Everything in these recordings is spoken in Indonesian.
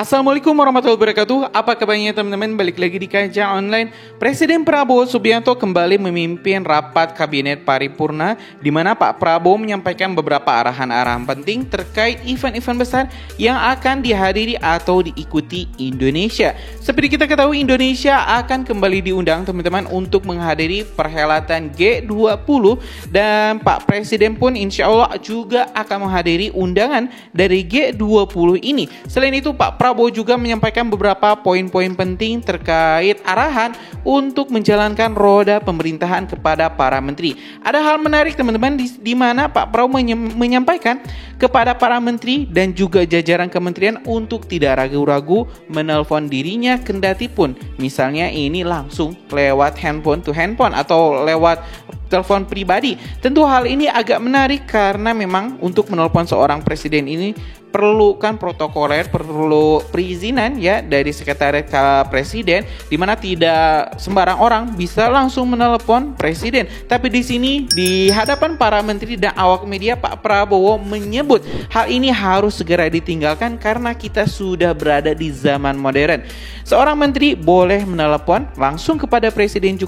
Assalamualaikum warahmatullahi wabarakatuh. Apa kabarnya teman-teman? Balik lagi di Kaja Online. Presiden Prabowo Subianto kembali memimpin rapat kabinet paripurna di mana Pak Prabowo menyampaikan beberapa arahan-arahan penting terkait event-event besar yang akan dihadiri atau diikuti Indonesia. Seperti kita ketahui, Indonesia akan kembali diundang teman-teman untuk menghadiri perhelatan G20 dan Pak Presiden pun insya Allah juga akan menghadiri undangan dari G20 ini. Selain itu, Pak Prabowo juga menyampaikan beberapa poin-poin penting terkait arahan untuk menjalankan roda pemerintahan kepada para menteri. Ada hal menarik teman-teman di mana Pak Prabowo menyampaikan kepada para menteri dan juga jajaran kementerian untuk tidak ragu-ragu menelpon dirinya kendati pun misalnya ini langsung lewat handphone to handphone atau lewat telepon pribadi. Tentu hal ini agak menarik karena memang untuk menelpon seorang presiden ini perlu kan protokoler, perlu perizinan ya dari sekretariat presiden, di mana tidak sembarang orang bisa langsung menelepon presiden. Tapi di sini di hadapan para menteri dan awak media, Pak Prabowo menyebut hal ini harus segera ditinggalkan karena kita sudah berada di zaman modern. Seorang menteri boleh menelepon langsung kepada Presiden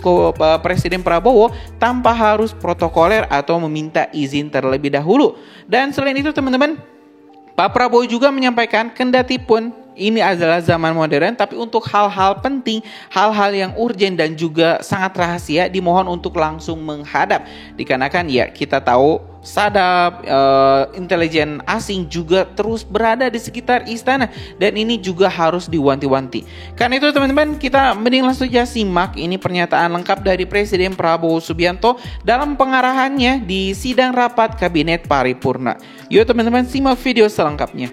Prabowo tanpa harus protokoler atau meminta izin terlebih dahulu. Dan selain itu teman-teman, Pak Prabowo juga menyampaikan kendati pun ini adalah zaman modern, tapi untuk hal-hal penting, hal-hal yang urgen dan juga sangat rahasia dimohon untuk langsung menghadap. Dikarenakan ya kita tahu sadap intelijen asing juga terus berada di sekitar istana dan ini juga harus diwanti-wanti. Karena itu teman-teman, kita mending langsung saja simak ini pernyataan lengkap dari Presiden Prabowo Subianto dalam pengarahannya di sidang rapat kabinet paripurna. Yuk teman-teman, simak video selengkapnya.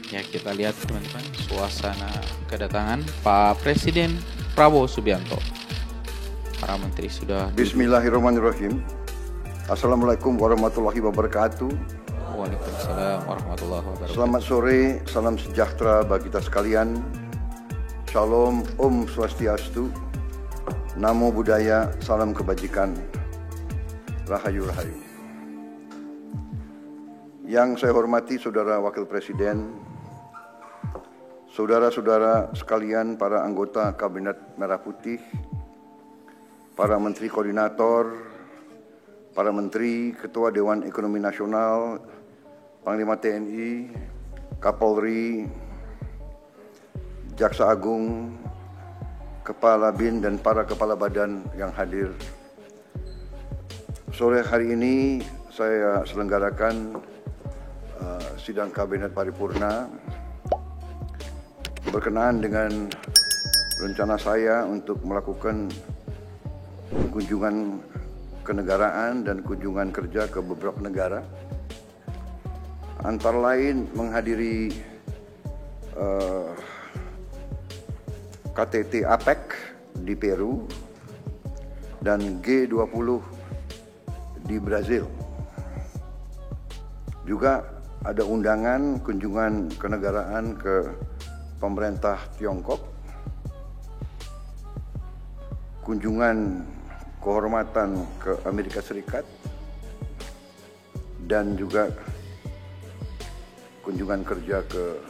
Ya, kita lihat teman-teman suasana kedatangan Pak Presiden Prabowo Subianto. Para menteri sudah Bismillahirrahmanirrahim. Assalamualaikum warahmatullahi wabarakatuh. Waalaikumsalam warahmatullahi wabarakatuh. Selamat sore, salam sejahtera bagi kita sekalian. Shalom, Om Swastiastu, Namo Buddhaya, salam kebajikan, Rahayu Rahayu. Yang saya hormati Saudara Wakil Presiden, saudara-saudara sekalian, para anggota Kabinet Merah Putih, para menteri koordinator, para menteri, Ketua Dewan Ekonomi Nasional, Panglima TNI, Kapolri, Jaksa Agung, Kepala BIN dan para kepala badan yang hadir. Sore hari ini saya selenggarakan sidang Kabinet Paripurna berkenaan dengan rencana saya untuk melakukan kunjungan kenegaraan dan kunjungan kerja ke beberapa negara, antara lain menghadiri KTT APEC di Peru dan G20 di Brazil. Juga ada undangan kunjungan kenegaraan ke pemerintah Tiongkok, kunjungan kehormatan ke Amerika Serikat, dan juga kunjungan kerja ke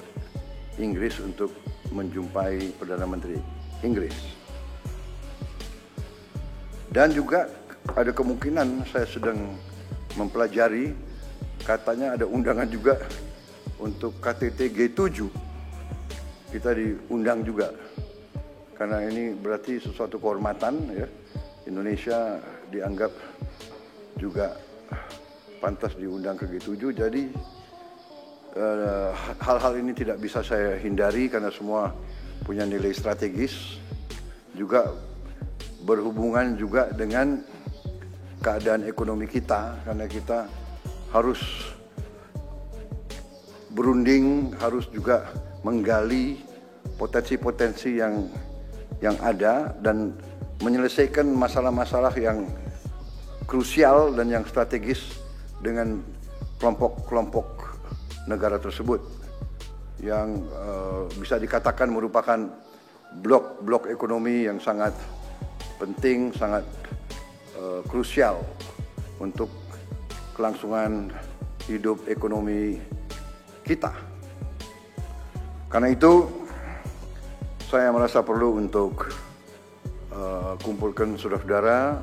Inggris untuk menjumpai Perdana Menteri Inggris. Dan juga ada kemungkinan saya sedang mempelajari, katanya ada undangan juga untuk KTT G7. Kita diundang juga, karena ini berarti sesuatu kehormatan ya. Indonesia dianggap juga pantas diundang ke G7, jadi hal-hal ini tidak bisa saya hindari karena semua punya nilai strategis, juga berhubungan juga dengan keadaan ekonomi kita, karena kita harus berunding, harus juga menggali potensi-potensi yang ada, dan menyelesaikan masalah-masalah yang krusial dan yang strategis dengan kelompok-kelompok negara tersebut yang bisa dikatakan merupakan blok-blok ekonomi yang sangat penting, sangat krusial untuk kelangsungan hidup ekonomi kita. Karena itu saya merasa perlu untuk kumpulkan saudara-saudara,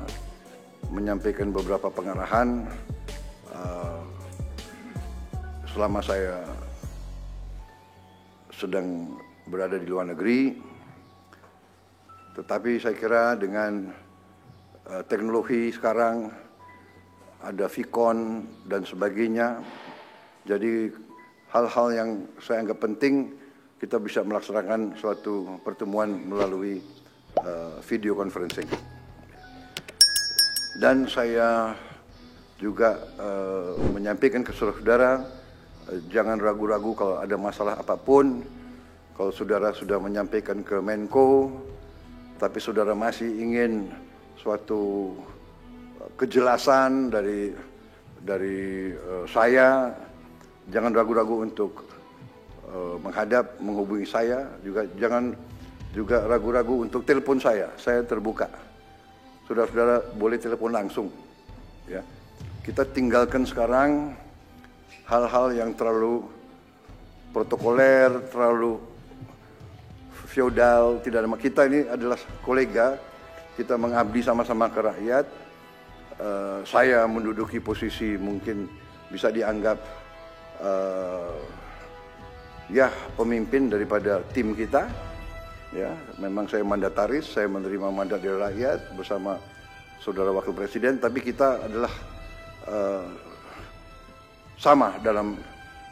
menyampaikan beberapa pengarahan selama saya sedang berada di luar negeri. Tetapi saya kira dengan teknologi sekarang ada Vicon dan sebagainya, jadi hal-hal yang saya anggap penting kita bisa melaksanakan suatu pertemuan melalui video conferencing. Dan saya juga menyampaikan ke saudara-saudara, jangan ragu-ragu kalau ada masalah apapun. Kalau saudara sudah menyampaikan ke Menko, tapi saudara masih ingin suatu kejelasan dari saya, jangan ragu-ragu untuk menghubungi saya. Juga jangan juga ragu-ragu untuk telepon saya terbuka. Saudara-saudara boleh telepon langsung. Ya, kita tinggalkan sekarang hal-hal yang terlalu protokoler, terlalu feodal. Tidak ada, kita ini adalah kolega, kita mengabdi sama-sama ke rakyat. Saya menduduki posisi mungkin bisa dianggap ya pemimpin daripada tim kita. Ya, memang saya mandataris, saya menerima mandat dari rakyat bersama saudara wakil presiden, tapi kita adalah sama dalam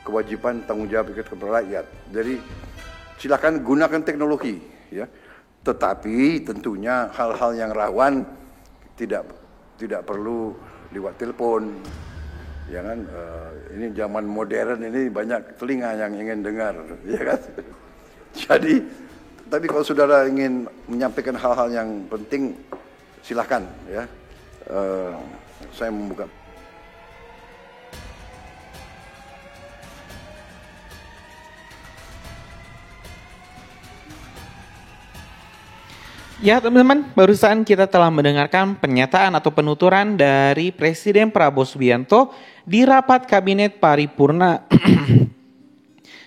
kewajiban tanggung jawab kita kepada rakyat. Jadi silakan gunakan teknologi, ya. Tetapi tentunya hal-hal yang rawan tidak perlu lewat telepon. Ya kan, ini zaman modern ini banyak telinga yang ingin dengar, ya kan. Jadi, tapi kalau saudara ingin menyampaikan hal-hal yang penting, silahkan, ya. Saya membuka. Ya teman-teman, barusan kita telah mendengarkan pernyataan atau penuturan dari Presiden Prabowo Subianto di rapat kabinet paripurna.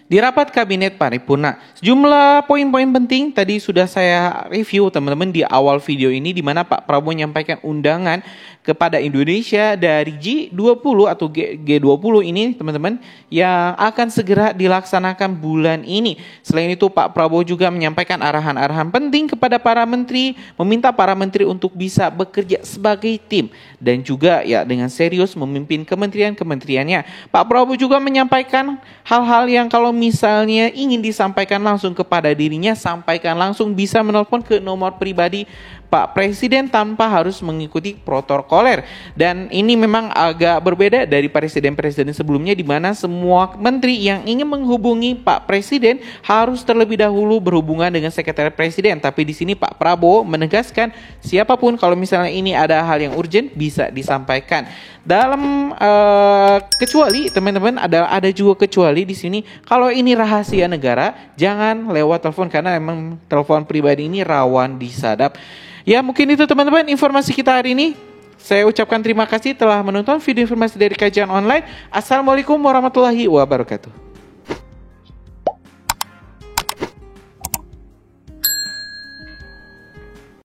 Di rapat kabinet paripurna, sejumlah poin-poin penting tadi sudah saya review teman-teman di awal video ini, di mana Pak Prabowo menyampaikan undangan kepada Indonesia dari G20 atau G20 ini teman-teman, yang akan segera dilaksanakan bulan ini. Selain itu Pak Prabowo juga menyampaikan arahan-arahan penting kepada para menteri, meminta para menteri untuk bisa bekerja sebagai tim dan juga ya dengan serius memimpin kementerian-kementeriannya. Pak Prabowo juga menyampaikan hal-hal yang kalau misalnya ingin disampaikan langsung kepada dirinya, sampaikan langsung, bisa menelpon ke nomor pribadi Pak Presiden tanpa harus mengikuti protokoler. Dan ini memang agak berbeda dari presiden-presiden sebelumnya, di mana semua menteri yang ingin menghubungi Pak Presiden harus terlebih dahulu berhubungan dengan sekretariat Presiden. Tapi di sini Pak Prabowo menegaskan siapapun kalau misalnya ini ada hal yang urgent bisa disampaikan. Dalam kecuali teman-teman ada juga kecuali di sini, kalau ini rahasia negara jangan lewat telepon karena memang telepon pribadi ini rawan disadap. Ya mungkin itu teman-teman informasi kita hari ini. Saya ucapkan terima kasih telah menonton video informasi dari kajian online. Assalamualaikum warahmatullahi wabarakatuh.